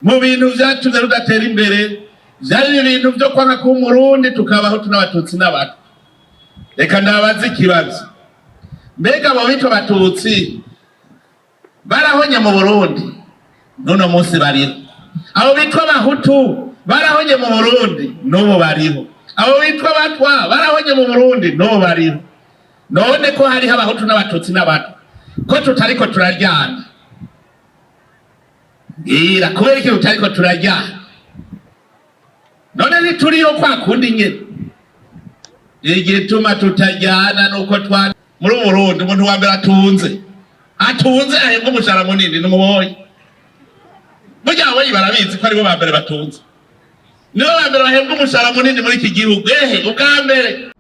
mu bintu vyatumye rudatera imbere vyari ibintu vyo kwanga ko umurundi tukabaho tunabatutsi n'abatwa. Reka ndabaza ikibazo, mbega abo bitwa abatutsi barahonye mu Burundi none munsi bariho? Abo bitwa abahutu barahonye mu Burundi n'ubu bariho? Abo bitwa abatwa barahonye mu Burundi n'ubu bariho? None ko hariho abahutu n'abatutsi n'abatwa, ko tutariko turaryana? Ira kubera iki tutariko turaryana? None ntituriyo kwa kundi nyene. Igituma tutajyana nuko twa muri Burundi umuntu wa mbere atunze ahembwa umushahara munini n'umuboyi. Burya aboyi barabizi ko aribo ba mbere batunze, nibo ba mbere bahembwa umushahara munini muri iki gihugu. Ubwa mbere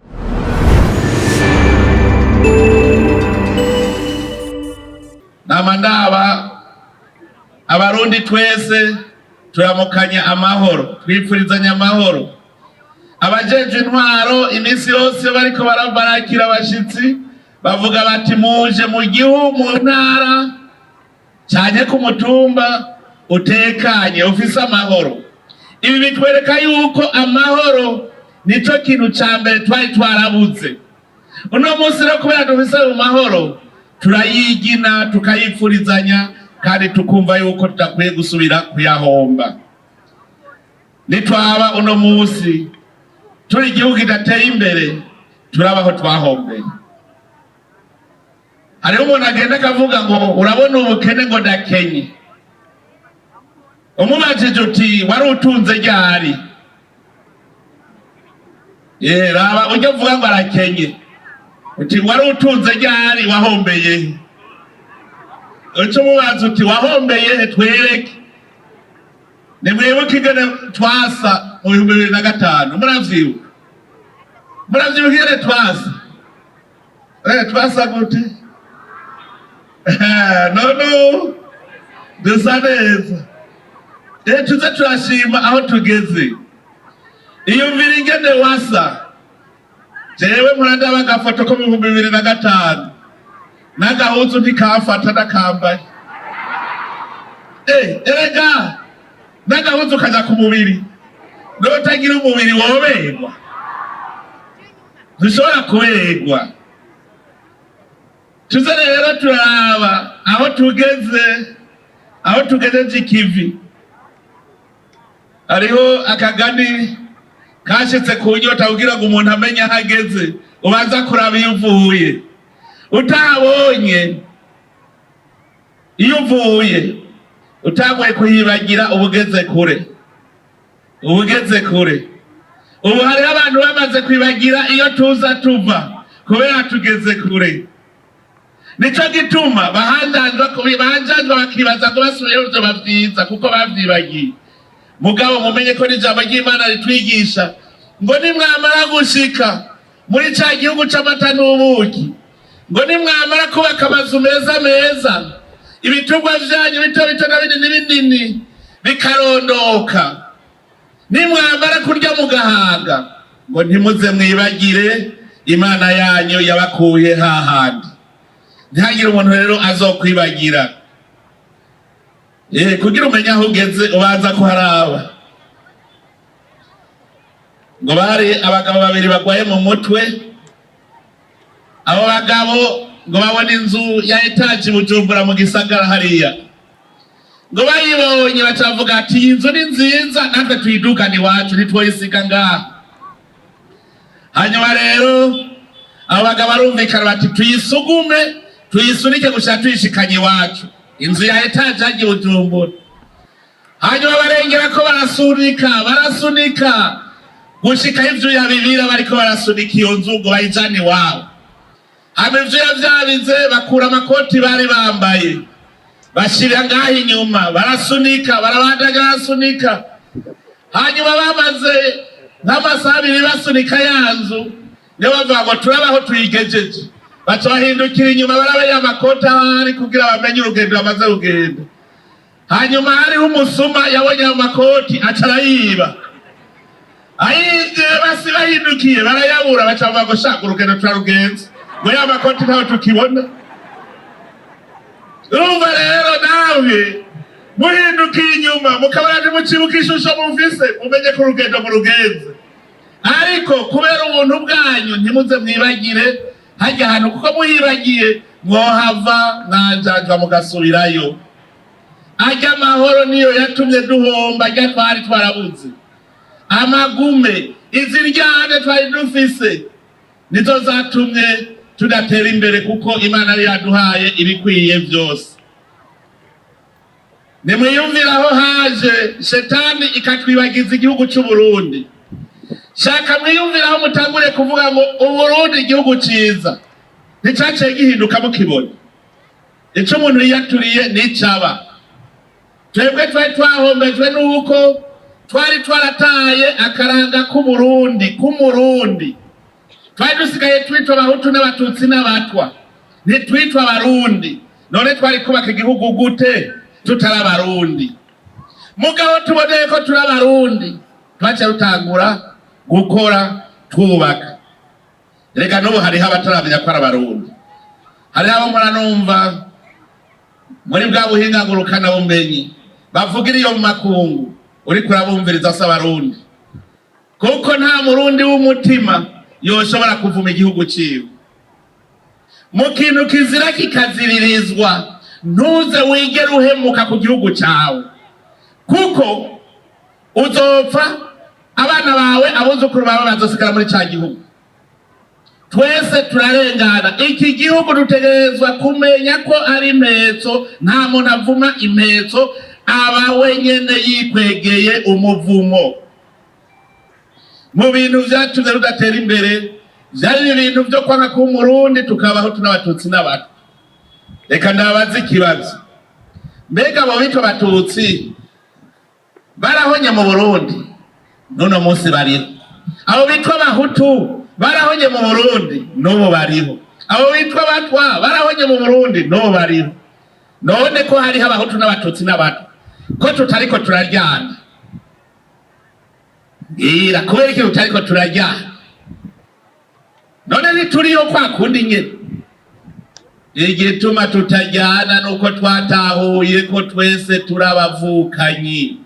namandaba abarundi twese turamukanya amahoro, twifurizanya amahoro. Abajeje intwaro iminsi yose bariko barabarakira abashitsi bavuga bati muje mu gihugu mu ntara cyane ku mutumba utekanye ufise amahoro. Ibi bitwereka yuko amahoro nico kintu ca mbere twari twarabuze. Uno munsi rero kubera dufise mu mahoro turayigina tukayifurizanya kandi tukumva yuko tudakwiye gusubira kuyahomba. Nitwaba uno munsi turi igihugu kidateye imbere turabaho twahombeye. Hariho umuntu agenda akavuga ngo urabona ubukene ngo ndakenye. Umubajije uti wari utunze ryari? Raba ujya uvuga ngo arakenye, uti wari utunze ryari wahombeye? Uca umubaza uti wahombeye twereke. Nimwibuke ingene twasa mu 2005, muravyibuka? Muravyibuka ingene twasa? Twasa gute? No, dusa neza. Tuze turashima aho tugeze. Iyumvira ingene wasa. Jewe murandaba agafoto ko mu 2005. Nagahuzu ntikafata nakambaye. Erega nagahuzu kaja ku mubiri, notagira umubiri woberwa, dushobora kuberwa. Tuze rero turaba aho tugeze ikivi. Hariho akagani kashitse ku nyota kugira ngo umuntu amenye aho ageze, ubanza kuraba iyo uvuye. Utabonye iyo uvuye utagoye kuyibagira ubugeze kure. Ubu hari abantu bamaze kwibagira iyo tuza tuva kubera tugeze kure. Nico gituma bahanjajwa bakibaza ngo basubiyeho byo bavyiza kuko bavyibagiye. Mugabo mumenye ko n'ijambo ry'Imana ritwigisha ngo nimwamara gushika muri ca gihugu c'amata n'ubuki, ngo nimwamara kubaka amazu meza, ibitungwa vyanyu bito na binini bikarondoka, nimwamara kurya mugahaga, ngo ntimuze mwibagire Imana yanyu yabakuye hahandi. Ntihagire umuntu rero azokwibagira. Kugira umenye aho ugeze ubanza kuharaba. Ngo bari abagabo babiri bagwaye mu mutwe. Abo bagabo ngo babone inzu ya etaje Bujumbura mu gisagara hariya. Ngo bayibonye bacavuga ati iyi nzu ni nziza natwe tuyidugana iwacu ntitwoyisiga ngaha. Hanyuma rero abo bagabo barumvikana bati tuyisunike gushaka tuyishikanye iwacu, inzu ya etaje yagiye Bujumbura. Hanyuma barengera ko barasunika gushika ivyuya bibira bariko barasunika iyo nzu ngo bayijane iwabo. Ivyuya vyabize bakura amakoti bari bambaye bashira ngaho inyuma barasunika barasunika. Hanyuma bamaze n'amasaha abiri basunika ya nzu niyo bavuga ngo turabaho tuyigejeje. Baca bahindukira inyuma barabaya amakoti ahari kugira bamenye urugendo bamaze kugenda. Hanyuma hariho umusuma yabonye ayo makoti aca arayiba. Ayivye basi bahindukiye barayabura baca bavuga ngo shaka urugendo turarugenza, ngo ya makoti ntaho tukibona. Urumva rero nawe muhindukiye inyuma mukabona ntimucibuka ishusho muvise mumenye ko urugendo mu rugenze, ariko kubera ubuntu bwanyu ntimuze mwibagire hajya ahantu, kuko muhibagiye mwohava mwanjanjwa mugasubirayo. Ajya amahoro niyo yatumye duhomba, ajya twari twarabuze amagume, izi ryane twari dufise nizo zatumye tudatera imbere, kuko Imana yari yaduhaye ibikwiye byose. Nimwiyumviraho haje shetani ikatwibagiza igihugu cy'u Burundi. Shaka mwiyumviraho mutangure kuvuga ngo Uburundi igihugu ciza nticaciye gihinduka mukibona. Ico umuntu yaturiye nicaba. Twebwe twari twahombejwe nuko twari twarataye akaranga k'umurundi. Twari dusigaye twitwa Abahutu n'Abatutsi n'Abatwa, ntitwitwa Abarundi. None twari kubaka igihugu gute tutari Abarundi? Mugabo tuboneye ko turi Abarundi, twaca rutangura gukora twubaka. Reka n'ubu hariho abataramenya ko ari Abarundi. Hariho abo muranumva muri bwa buhinga ngurukana bumenyi bavugira iyo mu makungu, uri kurabumviriza se Abarundi, kuko nta Murundi w'umutima yoshobora kuvuma igihugu ciwe. Mu kintu kizira kikaziririzwa, ntuze wigere uhemuka ku gihugu cawe, kuko uzopfa abana bawe abuzukuru bawe bazosigara muri ca gihugu. Twese turarengana. Iki gihugu dutegerezwa kumenya ko ari impetso, nta muntu avuma impetso aba wenyene yikwegeye umuvumo. Mu bintu vyatumye rudatera imbere vyari ibintu vyo kwanga ko Umurundi tukabaho n'Abatutsi n'Abatwa. Reka ndabaza ikibazo, mbega abo bitwa Abatutsi barahonye mu Burundi? None munsi bariho. Abo bitwa Abahutu barahonye mu Burundi? N'ubu bariho. Abo bitwa Abatwa barahonye mu Burundi? N'ubu bariho. None ko hariho Abahutu n'Abatutsi n'Abatwa, ko tutariko turaryana? Ira kubera iki tutariko turaryana? None ntituriyo kwa kundi nyene. Igituma tutajyana nuko twatahuye ko twese turabavukanyi.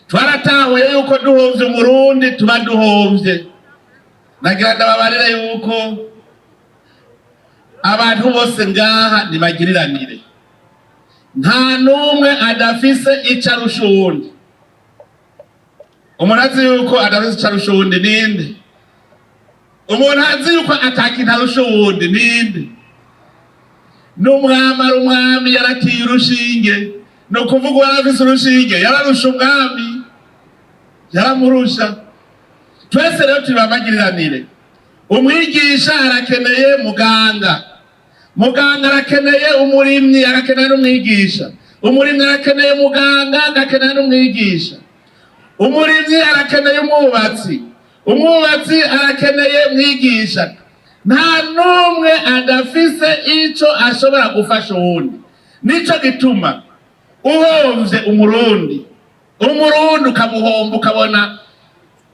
Twaratahuye yuko duhovye Umurundi tuba duhovye. Nagira ndababarira yuko abantu bose ngaha nibagiriranire, nta numwe adafise icarusha uwundi. Umuntu azi yuko adafise icarusha uwundi ninde? Umuntu azi yuko atakintu arusha uwundi ninde? N'umwami yaratiye urushinge, no kuvuga warafise urushinge yararusha umwami, yaramurusha. Twese rero tubamagiriranire. Umwigisha arakeneye muganga, muganga arakeneye umurimyi, arakeneye n'umwigisha. Umurimyi arakeneye muganga, agakeneye n'umwigisha. Umurimyi arakeneye umwubatsi, umwubatsi arakeneye mwigisha. Nta numwe adafise ico ashobora gufasha uwundi. Nico gituma uhomvye Umurundi ukamuhomba ukabona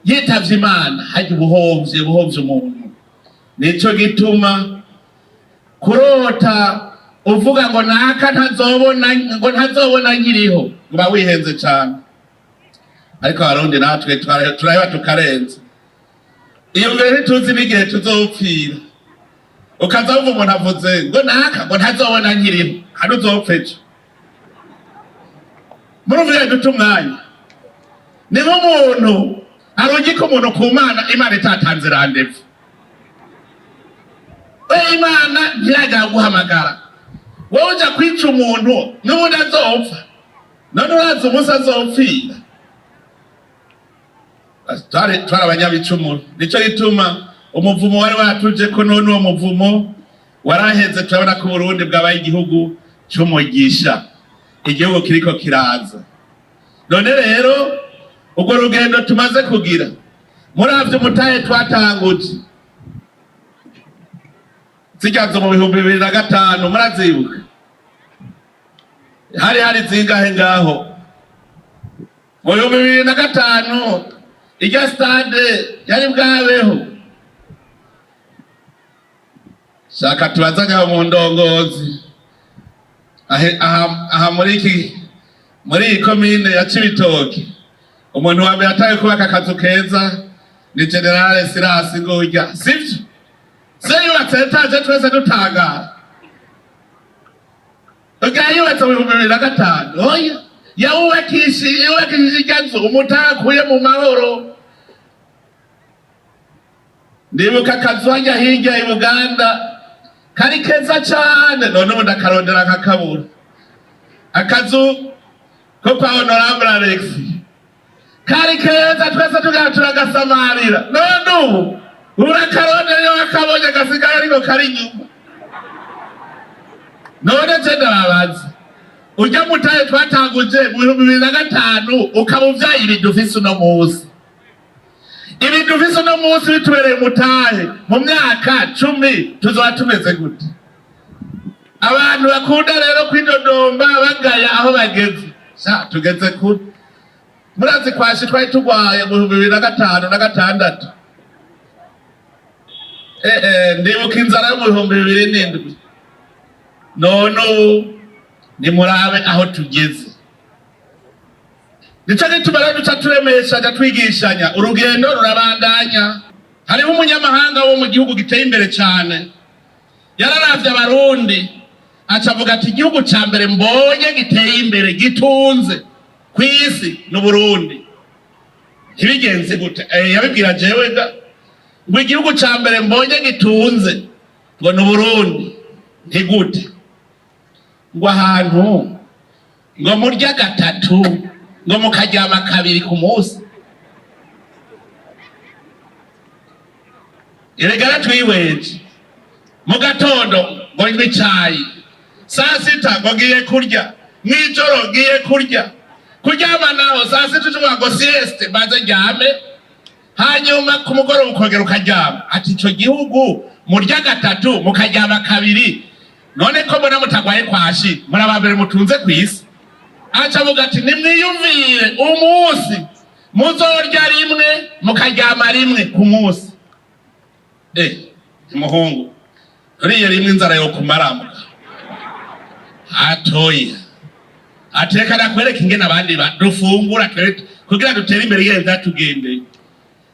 yitavye Imana, haje buhovye umuntu. Nico gituma kurota uvuga ngo naka ntazobona nkiriho, uba wihenze cane. Ariko Abarundi natwe turaba tukarenza. Iyo mbere tuzi n'igihe tuzopfira, ukaza wumva umuntu avuze ngo naka ngo ntazobona nkiriho, kandi uzopfa ejo. Murumva duta umwanya. Ni nk'umuntu arungika umuntu ku Mana, Imana itatanze randevu. Imana ntiyajya guhamagara, wowe uja kwica umuntu n'ubundi azopfa. None urazi umunsi azopfira. Twari abanyabicumuro. Nico gituma umuvumo wari watuje ko none uwo muvumo waraheze. Turabona ko Burundi bwabaye igihugu cy'umugisha, igihugu kiriko kiraza. None rero ubwo rugendo tumaze kugira, muravye umutahe twatanguje ziganzo mu 2005, murazibuka hari zingahe ngaho? Mu 2005 irya stade yari bwabeho. Shaka tubazaga mu ndongozi aha muri iki muri komine ya Cibitoke umuntu wa mbere ataye kubaka akazu keza ni General Silas Ngurya, sivyo? Se yubatse etaje twese dutangara. Yubatse mu 2005, oya yubakishije iganzu umutakuye mu mahoro. Ndibuka akazu hajya hirya i Buganda kari keza cyane, none ubu ndakarondera kakabura. Akazu ko kwa Honorable Alex kari keza twese turagasamarira, none ubu urakarondera iyo akabonye gasigara ariko kari inyuma. None je ndababaza, ujya mutaye twatanguje mu 2005 ukabuvya ibidufise uno munsi. Ibidufise uno munsi bitubereye mutahe mu myaka 10 tuzoba tumeze gute? Abantu bakunda rero kwidodomba bagaya aho bageze. Sha tugeze kure. Murazi kwashi twari tugwaye mu 2005 na 6. Ndibuka inzara yo mu 2007. None ni murabe aho tugeze. Nico gituma duca turemesha twigishanya urugendo rurabandanya. Hariho umunyamahanga wo mu gihugu giteye imbere cyane yararavye abarundi acavuga ati igihugu ca mbere mbonye giteye imbere gitunze kwisi no Burundi. Ibigenze gute? Yabibwira jewe ngo igihugu ca mbere mbonye gitunze ngo no Burundi ntigute ngo ahantu ngo murya gatatu ngo mukaryama kabiri ku munsi. Iregara twiweje mu gatondo ngo nywe icayi, saa sita ngo ngiye kurya, mwijoro ngiye kurya, kuryama naho saa sita tuvuga ngo sieste baze ryame, hanyuma ku mugoroba ukongera ukaryama. Ati ico gihugu murya gatatu mukaryama kabiri, none ko mbona mutagwaye kwashi murabambere mutunze kwisi. Acavuga ati nimwiyumvire umunsi muzorya rimwe mukaryama rimwe ku munsi. Umuhungu uriye rimwe inzara yo kumaramuka atoya ateka nakwereka ingene abandi badufungura kugira dutere imbere yeze atugendeye.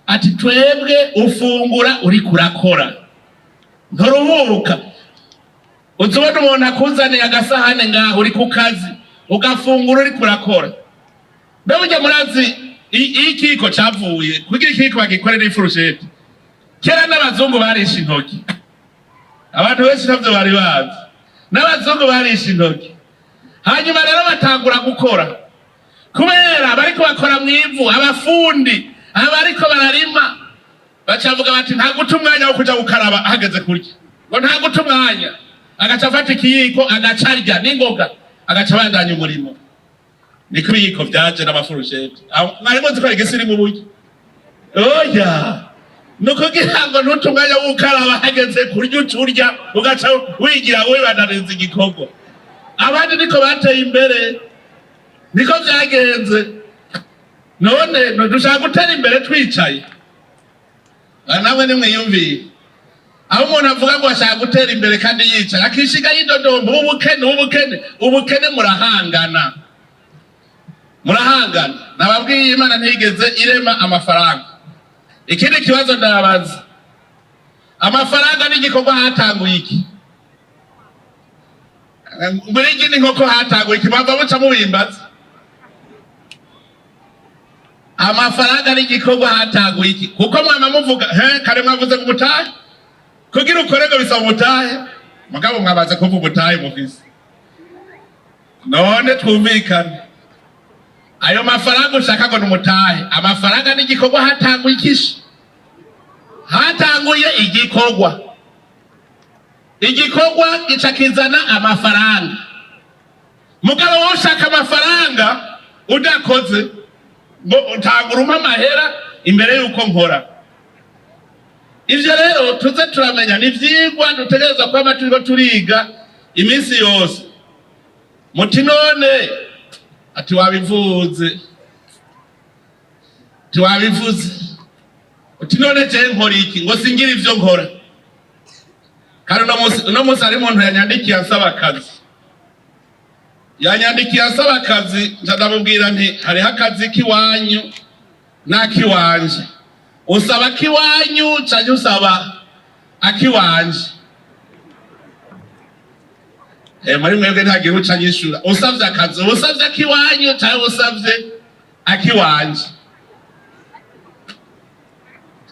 Ati twebwe ufungura uri kurakora nturuhuka. Uzobona umuntu akuzaniye agasahane ngaho uri ku kazi ugafungura uri kurakora. Mbega murazi ikiko cavuye kugira ikiko bagikorera ifurusheti. Kera n'abazungu barisha intoki, abantu benshi navyo bari bazi, n'abazungu barisha intoki. Hanyuma rero batangura gukora kubera bariko bakora mwivu, abafundi abariko bararima bacavuga bati nta guta umwanya wo kuja gukaraba hageze kurya, ngo nta guta umwanya. Agaca afata ikiyiko agacarya n'ingoga agaca bandanya umurimo. Niko ibiyiko vyaje n'amafurusheti. Mwari muzi ko ari igisiri mu buryo? Oya, nukugira ngo ntutumwanya wo gukaraba hageze kurya ucurya ugaca wigira wibananiza igikorwa. Abandi niko bateye imbere, niko vyagenze. None dushaka gutera imbere twicaye. Namwe nimwiyumviye aho umuntu avuga ngo ashaka gutera imbere kandi yicaye akishiga yidodomba ubukene murahangana. Nababwiye Imana ntigeze irema amafaranga. Ikindi kibazo ndabaza, amafaranga n'igikorwa hatanguye iki? Muri iki nkoko hatanguye iki? Bava buca mubimbaza. Amafaranga n'igikorwa hatanguye iki? Kuko mwama muvuga kare mwavuze ku mutahe kugira ukorego bisaba umutahe, mugabo mwabaze kuvuga umutahe mufise. None twumvikane ayo mafaranga ushaka ngo n'umutahe, amafaranga n'igikorwa hatanguye iki? Hatanguye igikorwa. Igikorwa gica kizana amafaranga. Mugabo wowe ushaka amafaranga udakoze ngo utangura amahera imbere yuko nkora. Ivyo rero tuze turamenya n'ivyigwa dutegereza kwa amaturiko turiga iminsi yose. Muti none ati wabivuze uti none je nkora iki ngo singira ivyo nkora. Kandi uno munsi ari umuntu yanyandikiye ansaba akazi. yanyandikiye asaba akazi, ndamubwira nti hariho akazi k'iwanyu n'akiwanje, usaba akiwanyu canke usaba akiwanje? Muri mwebwe ntagira uca nyishura, usavye akazi usavye akiwanyu canke usavye akiwanje?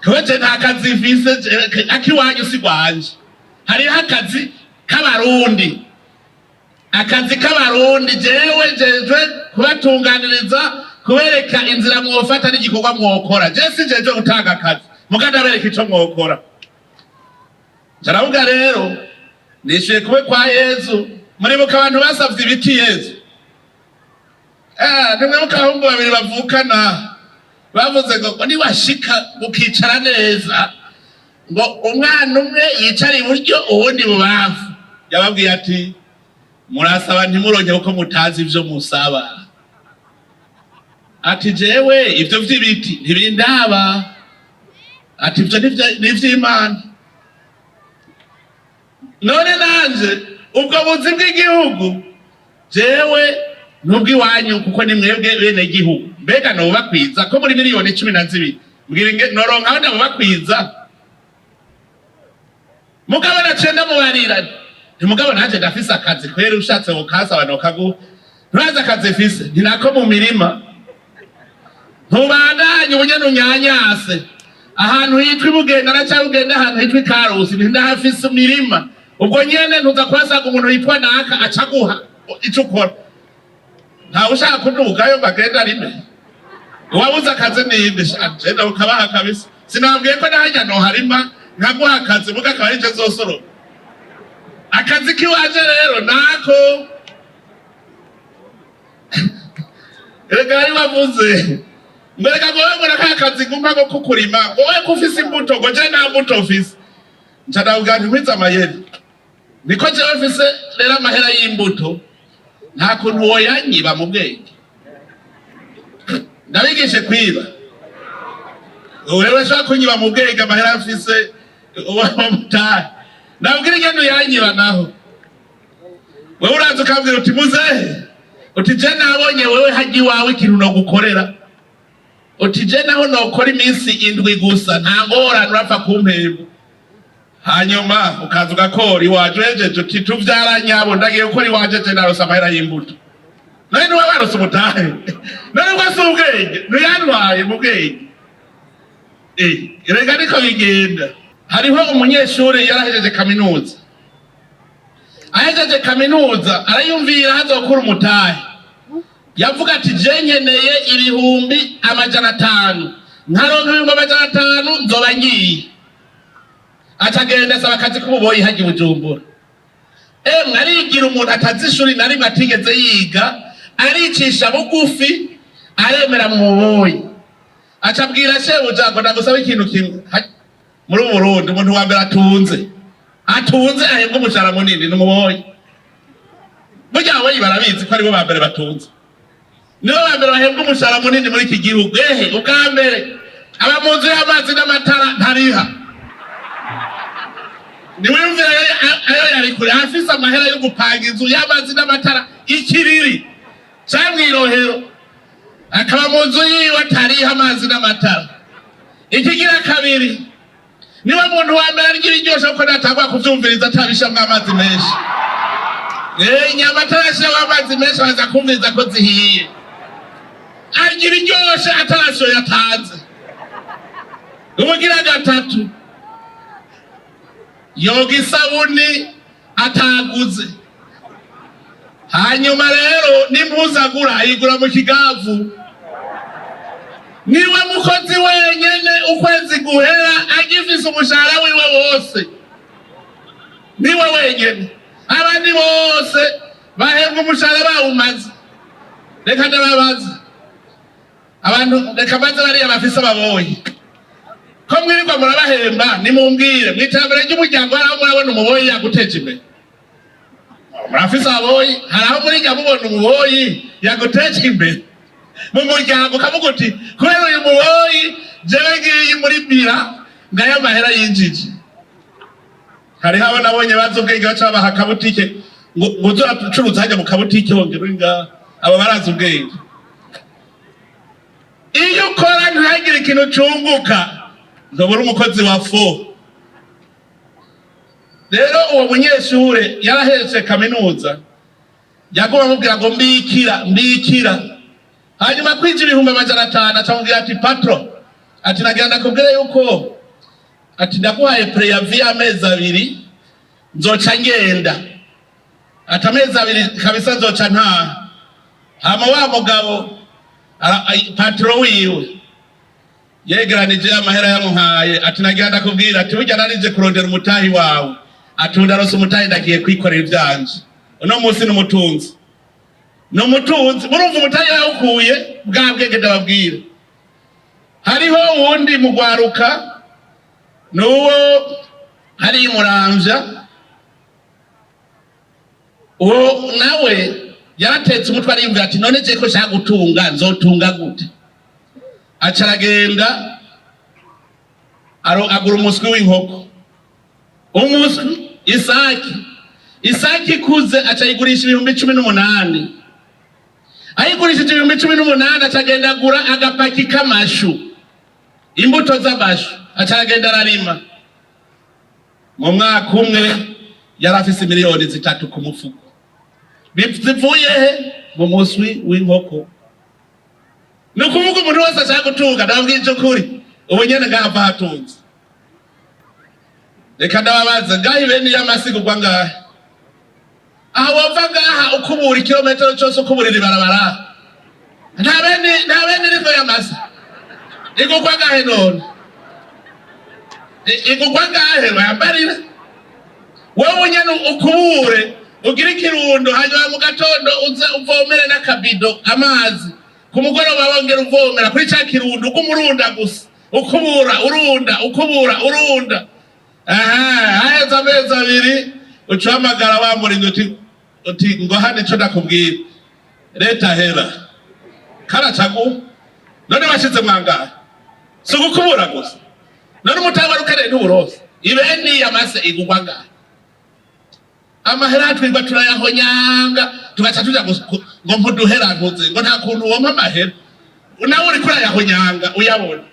Koje nta kazi mfise, akiwanyu si gwanje. Hariho akazi k'abarundi, akazi k'abarundi jewe jejwe kubatunganiriza, kubereka inzira mwofata n'igikorwa mwokora. Je si jeje gutanga akazi, mukadabereka ico mwokora. Jaravuga rero nishuye kube kwa Yezu. Muribuka abantu basavye ibiti Yezu? Nimwe mukahungu babiri bavukana bavuze ngo niwashika ukicara neza ngo umwana umwe yicara iburyo uwundi bubavu. Yababwiye ati murasaba ntimuronke uko mutazi ivyo musaba. Ati jewe ivyo vy'ibiti ntibindaba, ati ivyo n'ivy'Imana. None nanje ubwo buzi bw'igihugu jewe n'ubw'iwanyu kuko ni mwebwe bene gihugu, mbega nobakwiza ko muri miliyoni 12 mbwira noronka aho ndabakwiza? Mugabo nacenda mubarira ntimugabo nanje ndafise akazi kwera, ushatse ukasa abantu bakaguha. Nuraza akazi fise ntinako mu mirima, ntubandanye ubunyene unyanyase ahantu hitwa Bugenda na ugenda ahantu hitwa Karusi, ndahafise imirima. Ubwo nyene ntuza kwasaga umuntu yitwa naka acaguha ico ukora. Nta ushaka kudugayo bagenda rimwe, uwabuze akazi ninde shagenda ukabaha kabisa. Sinabwiye ko nahajya no harima nkaguha akazi muga akaba ari je zosoro. Akazi kiwaje rero nako erega ari wavuze mbereka gowe naka akazi gumba ko kukurima, wowe kufise imbuto ngo je nta mbuto ufise. Ncadavuga nti kwiza amayeri niko jewe mfise rero amahera y'imbuto, nta kuntu woyanyiba mu bwenge. Ndabigishe kwiba, wewe shaka kunyiba mu bwenge amahera mfise uwa mutahe. Ndabwira ingendo yanyiba naho wewe uraza ukambwira uti muzehe, uti je nabonye wewe haji wawe ikintu no gukorera, uti je naho nokora iminsi 7 gusa nta ngorane urapfa kumpemba. Hanyuma ukaza ugakora iwajeje uti tuvyaranyabo ndagiye gukora iwajeje narose amahera y'imbuto. None wabarose umutahe, none wase ubwenge ntuyantwaye mu bwenge. Erega niko bigenda. Hariho umunyeshuri yarahejeje kaminuza, ahejeje kaminuza arayumvira hazokura umutahe. Yavuga ati je nkeneye 500, nkaronka 500 nzoba ngiye. Atagenda asaba akazi k'ububoyi haji Bujumbura. Mwarigira umuntu atazi ishuri na rimwe atigeze yiga, aricisha bugufi aremera mu buboyi. Acabwira shebuja ngo ndagusaba ikintu kimwe muri Burundi, umuntu wa mbere atunze ahembwa umushahara munini n'umuboyi. Burya ababoyi barabizi ko aribo ba mbere batunze, nibo ba mbere bahembwa umushahara munini muri iki gihugu. Ubwa mbere aba mu nzu y'amazi n'amatara ntariha. Niwumvira ayo yari kure afise amahera yo gupanga inzu y'amazi n'amatara ikiriri camwirohero, akaba mu nzu yiwe atariha amazi n'amatara. Ikigira kabiri niwe muntu wa mbere arya ibiryoshe kuko natagwa kuvyumviriza atabishamwo amazi menshi. Inyama atarashiramwo amazi menshi baza kumviriza ko zihiye. Arya ibiryoshe atarashoye atanze. Ubugira gatatu yoga isabuni ataguze. Hanyuma rero nimpuzagura ayigura mu kigavu. Niwe mukozi wenyene ukwezi guhera agifise umushahara wiwe wose, niwe wenyene. Abandi bose bahembwa umushahara bawumaze. Reka ndababaza abantu, reka maze bariya bafise ababoyi ko mwirirwa murabahemba, nimumbwire mw'iterambere ry'umuryango haraho murabona umuboyi yaguteje imbere? Murafise ababoyi, haraho muriga mubona umuboyi yaguteje imbere mu muryango ukavuga uti kubera uyu muboyi jewe ngiye muri bira ngayo amahera yinjije? Hariho abo nabonye bazi ubwenge baca babaha akabutike ngo uzacuruza hajya mu kabutike wongera inga aba barazi ubwenge. Iyo ukora ntihagire ikintu cunguka ntobura umukozi wa fo. Rero uwo munyeshure yarahetse kaminuza yagoba amubwira ngo mbikira hanyuma kwinjira ibihumbi 500 acamubwira ati patro ati nagenda kubwira yuko ati ndaguhaye preavis amezi 2 nzoca ngenda ati amezi 2 kabisa nzoca nta hama wa mugabo patro wiwe yegeranije amahera yamuhaye ati nagenda kubwira ati burya narije kurondera umutahi wawe ati ndarose umutahi ndagiye kwikorera ivyanje uno munsi n'umutunzi murumva umutahi yawukuye bwa bwenge ndababwira. Hariho uwundi mugwaruka nuwo hari Muramvya uwo nawe yaratetse umutwe ariyumvira ati none je ko shaka gutunga nzotunga gute. Acaragenda agura umuswi w'inkoko, umuswi isaki ikuze acayigurisha 18,000. Ayigurishije 18,000 acagenda agura agapaki k'amashu, imbuto z'amashu acagenda ararima. Mu mwaka umwe yarafise miliyoni 3 ku mufuko. Bivuye he? Mu muswi w'inkoko. Nukuvuga umuntu wese ashaka gutunga ndabwije ukuri ubu nyene ngava hatunze. Reka ndababaza ngahi bene y'amasigurwa ngahe aho wava ngaha ukubura kilometero cyose ukuburira ibarabara nta bene rivo y'amasi igugwa ngahe none igugwa ngahe bayambarira wowe nyene ukubure ugira ikirundo hanyuma mu gatondo uze uvomere n'akabido amazi ku mugoroba wongera uvomera kuri ca kirundo kumurunda gusa ukubura urunda aheza amezi 2 ucamagara wamurinda uti ngo hane cyo ndakubwira leta hera karacagu none washize mwangara sugukubura gusa none umutabarukane n'uburozi ibeni yamase igugwa ngaha amahera twigwa turayahonyanga tugaca tuja ngo mpuduhera ntuze ngo nta kuntu wompa amahera nawe uri kurayahonyanga uyabona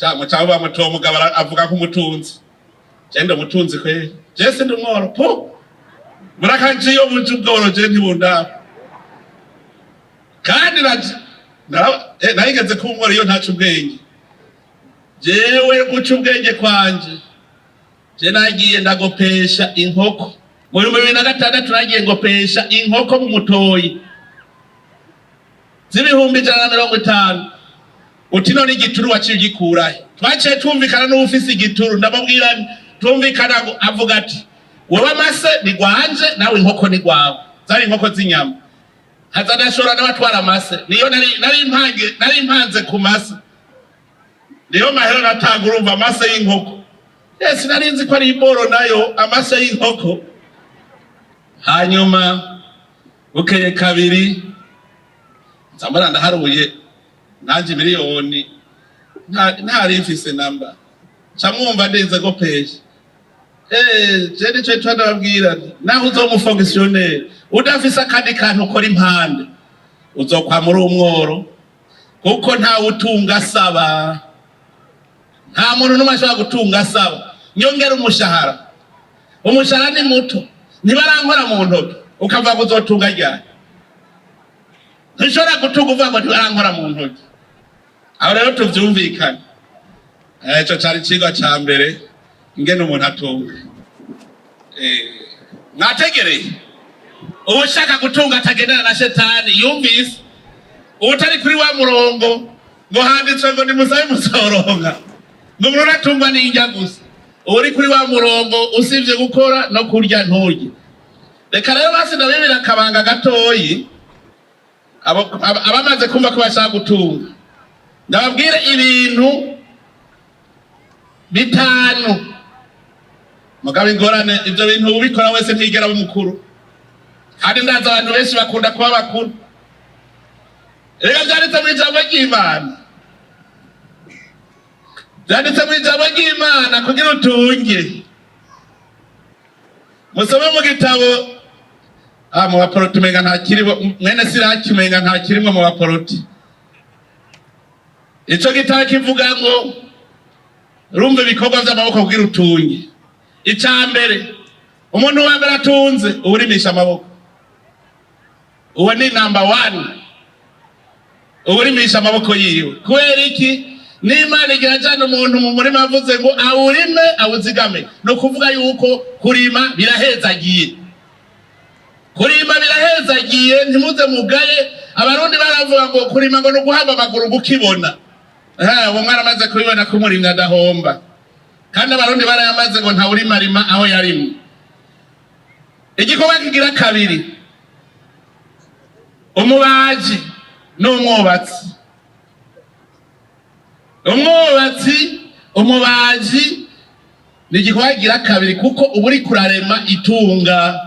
shamwe cyangwa bamutomo mugabo avuga ko umutunzi Jenda mutunzi kwe jese ndumworo po murakanje yo mujugoro je ntibunda kandi nayigeze kumworo iyo ntacu ubwenge jewe guca ubwenge kwanje je nagiye ndagopesha inkoko mu 2006 nagiye ngopesha inkoko mu mutoyi z'ibihumbi 150 utino n'igituru waciye gikurahe twaciye tumvikana n'ufisi igituru ndababwira tumvikana ngo avuga ati wowe amase ni gwanje nawe inkoko ni gwawe zari inkoko z'inyama hazadashora n'abatwara amase niyo nari impanze ku mase niyo mahera natanga urumva amase y'inkoko nari nzi ko ari iboro nayo amase y'inkoko hanyuma bukeye kabiri nzambara ndaharuye nanje miliyoni ntari mfise namba camwumva ndeze go page je cyo twandabwira naho uzomufonctionnaire udafisa kandi kantu ukora impande uzokwa muri umworo kuko nta utunga asaba nta muntu n'umashaka gutunga asaba nyongera umushahara ni muto ntibarankora mu ntoki ukava kuzotunga ryari ntushobora gutunga uvuga ngo ntibarankora mu ntoki aho rero tuvyumvikana cyo cyari kigo cya mbere ingene umuntu atunga mwategereye ushaka gutunga atagendana na shetani yumvise utari kuri wa murongo ngo handitswe ngo nimusabe musoronka ngo umuntu atungwa n'injya gusa uri kuri wa murongo usivye gukora no kurya nturye. Reka rero basi ndabibira akabanga gatoyi abamaze kumva ko bashaka gutunga ndababwire ibintu 5 mugabo ingorane ibyo bintu ubikora wese ntigera bumukuru kandi ndaza abantu benshi bakunda kuba bakuru. Reka byanditse mu ijambo ry'Imana kugira utunge musome mu gitabo mu baporoti umenga nta kirimo, mwene Siraki umenga nta kirimo mu baporoti. Ico gitabo kivuga ngo rumva ibikorwa vy'amaboko kugira utunge. Icambere umuntu wa mbere atunze urimisha amaboko, uwo ni number 1. Urimisha amaboko yiwe kubera iki? N'Imana igira cyane umuntu mu murima avuze ngo awurime awuzigame, no kuvuga yuko kurima birahezagiye. Kurima birahezagiye, ntimuze mugaye. Abarundi baravuga ngo kurima ngo no guhamba amaguru gukibona. Uwo mwana amaze kubibona ko umurimyi adahomba, kandi abarundi barayamaze ngo nta urima rima aho yarimwe. Igikorwa kigira kabiri, umubaji n'umwubatsi. Umubaji ni igikorwa kigira kabiri, kuko uba uri kurarema itunga.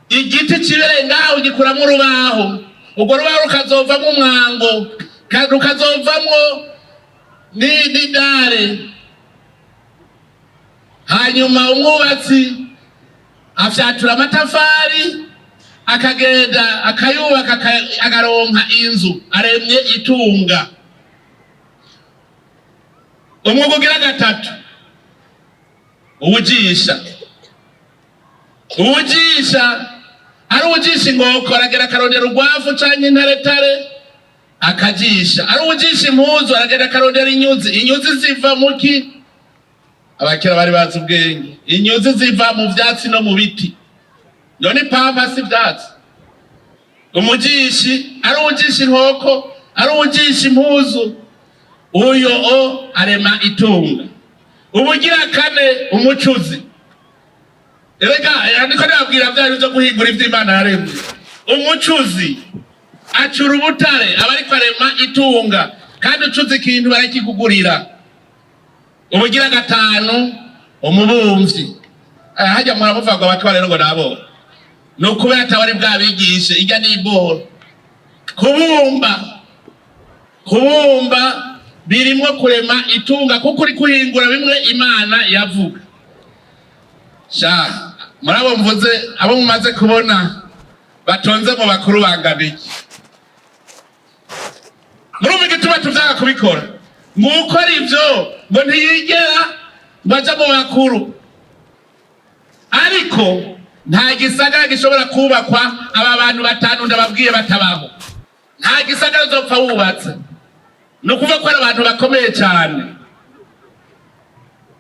Igiti kibereye ngaho ugikuramwo urubaho, urwo rubaho rukazovamwo umwango, rukazovamwo n'idare. Hanyuma umwubatsi afyatura amatafari, akagenda akayubaka, agaronka inzu, aremye itunga. Umwuga ugira gatatu, uwujisha. Ari uwujisha inkoko, aragenda akarondera urwavu canke intaretare akajisha. Ari uwujisha impuzu, aragenda akarondera inyuzi ziva muki? Abakera bari bazi ubwenge. Inyuzi ziva mu vyatsi no mu biti, none pampa si vyatsi. Umujishi ari uwujisha inkoko, ari uwujisha impuzu, uyo arema itunga. Ubugira kane, umucuzi. Erega niko nababwira vyari byo guhingura ivy'Imana yaremye. Umucuzi acura ubutare, aba ariko arema itunga, kandi ucuzi ikintu barakikugurira. Ubugira gatanu, umubumvyi. Hajya muravuga ngo abatwa rero ngo nabo no kubera atawari bwabigishe ijya n'iboro. Kubumba birimwo kurema itunga, kuko uri kuhingura bimwe Imana yavuga. Murabo mvuze abo mumaze kubona batonze mu bakuru bangana iki? Murumva igituma tuvyanga kubikora? Mukora ivyo ngo ntiyigera baja mu bakuru, ariko nta gisagara gishobora kubakwa aba bantu batanu ndababwiye batabaho. Nta gisagara uzopfa wubatse, no kuva ko ari abantu bakomeye cyane.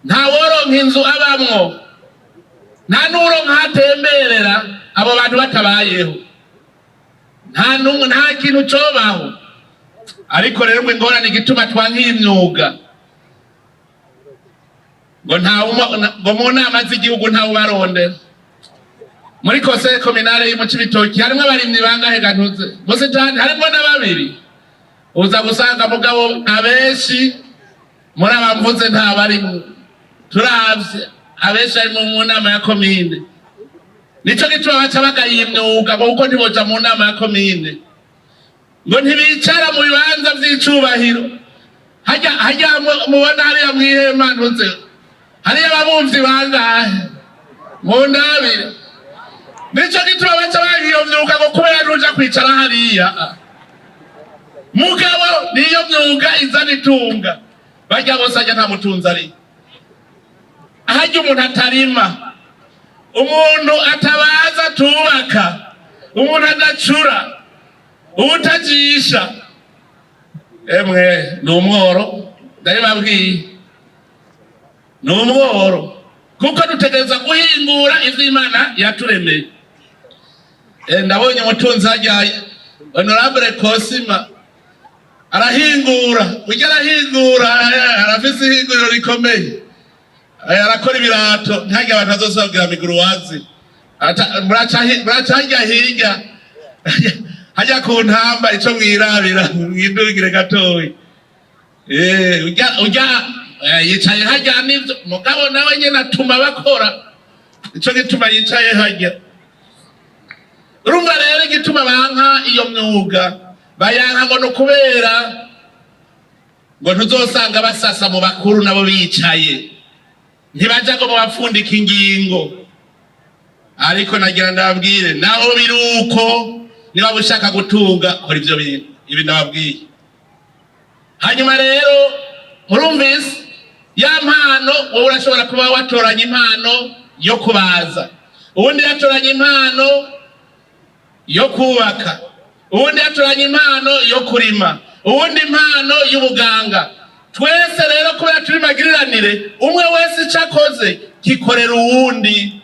Nta woronka inzu abamwo, nta n'uronka hatemberera abo bantu batabayeho, nta kintu cobaho. Ariko rero ngo ingorane igituma twankiye imyuga, ngo mu nama z'igihugu ntawe ubarondera. Muri conseil communal y'I Cibitoke harimwo abarimyi bangahe gantuze? Musitani harimwo na 2. Uza gusanga mugabo abenshi muri abamvuze nta barimwo. Turavye abenshi ari mu nama ya komine. Nico gituma baca bagaye imyuga, kuko ntiboja mu nama ya komine. Ngo ntibicara mu bibanza vy'icubahiro. Hajya mubona hariya mwihema ntuze, hariya ababumvyi bangahe mu ndabire. Nico gituma baca bagiye myuga ngo kubera nuja kwicara hariya. Mugabo niyo myuga izana itunga. Bajya bose ajya nta mutunzi ari. Ahajya umuntu atarima, umuntu atabaza tubaka, umuntu adacura, ubutajisha, emwe ni umworo. Ndabibabwiye ni umworo, kuko dutegereza guhingura ivy'Imana yaturemeye. Ndabonye umutunzi hajya Honorable Kosima arahingura, arafise ihinguriro rikomeye, arakora ibirato. Ntihagire abantu bazosabwira miguruwazi, muraca hirya hajya ku ntamba ico mwirabira mwidugire gatoyi. Yicaye hajya n'ivyo, mugabo nawe nyene atuma bakora, ico gituma yicaye hajya. Urumva rero igituma banka iyo myuga, bayanka ngo no kubera ngo ntuzosanga basasa mu bakuru nabo bicaye, ntibaja ngo bapfundika ingingo. ariko nagira ndababwire naho biruko niba ushaka gutunga kora ivyo bintu ibi ndababwiye. Hanyuma rero urumvise ya mpano wowe urashobora kuba watoranya impano yo kubaza, ubundi yatoranya impano yo kubaka, ubundi yatoranya impano yo kurima, ubundi impano y'ubuganga. Twese rero kubera turi magiriranire umwe wese ico akoze kikorera uwundi.